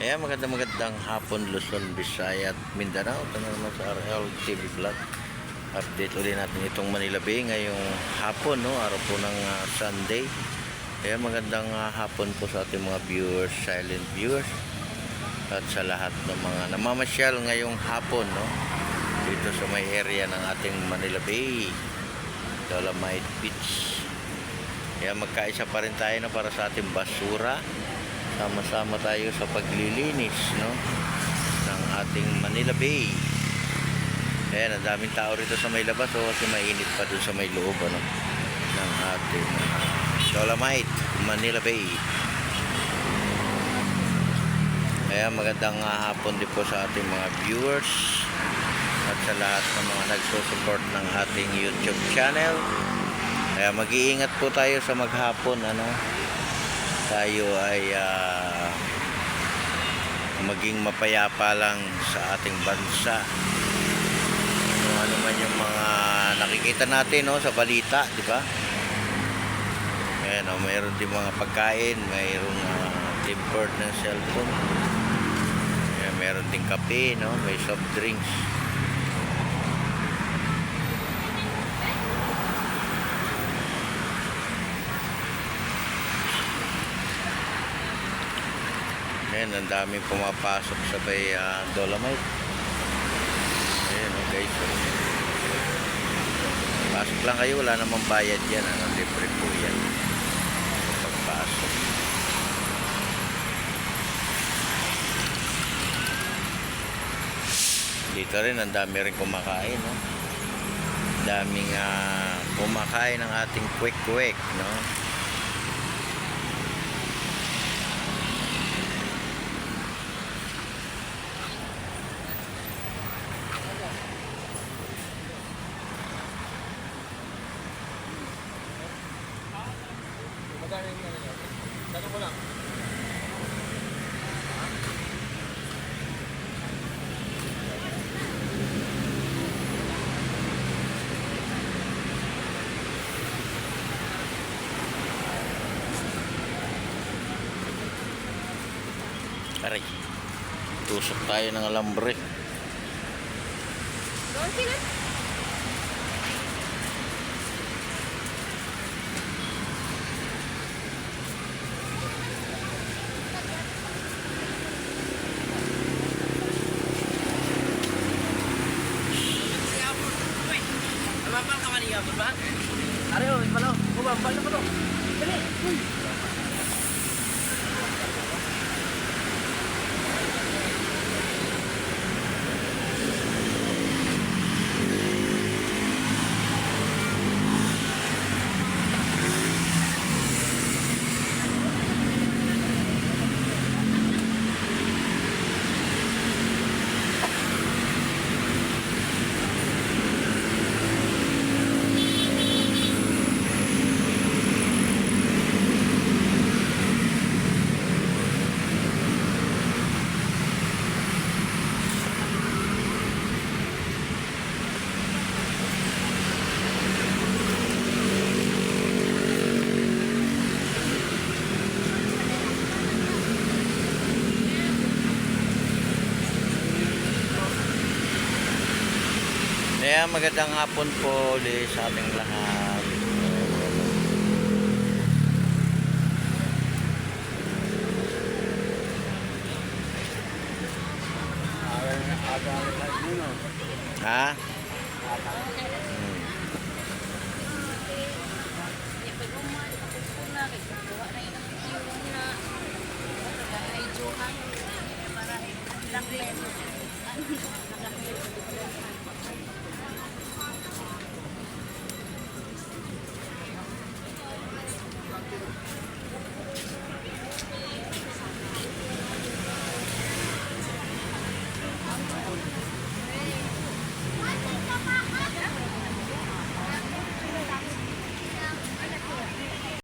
Ayan, magandang hapon Luzon, Visayas at Mindanao. Ito na naman sa RL TV Vlog. Update ulit natin itong Manila Bay ngayong hapon, no? Araw po ng Sunday. Ayan, magandang hapon po sa ating mga viewers, silent viewers, at sa lahat ng mga namamasyal ngayong hapon, no? Dito sa may area ng ating Manila Bay, Dolomite Beach. Ayan, magkaisa pa rin tayo, no, para sa ating basura. Sama-sama tayo sa paglilinis, no, ng ating Manila Bay. Ayan, ang daming tao rito sa may labas, kasi mainit pa dun sa may loob, ano, ng ating Dolomite Manila Bay. Ayan, magandang hapon din po sa ating mga viewers at sa lahat ng mga nagsusupport ng ating YouTube channel. Ayan, mag-iingat po tayo sa maghapon, ano. Tayo ay maging mapayapa lang sa ating bansa. Ano man yung mga nakikita natin, no, sa balita, di ba? Ayan, oh, mayroon din mga pagkain, mayroong tempered ng cellphone. Ayan, mayroon din kape, no, may soft drinks. Ayan, ang daming pumapasok sa may Dolomite. Ayan, oh, guys, pasok lang kayo, wala namang bayad yan, ano, libre po yan pagpasok. Dito rin ang dami rin kumakain, no? Daming kumakain ng ating kwek-kwek, no? Tanong ko lang. Aray, tusok tayo ng alambre. Doon sila. Mabal ka maniya mo ba? Are oh, palo. Mabal na palo. Dali. Kaya magandang hapon po ulit sa ating lahat. Ha?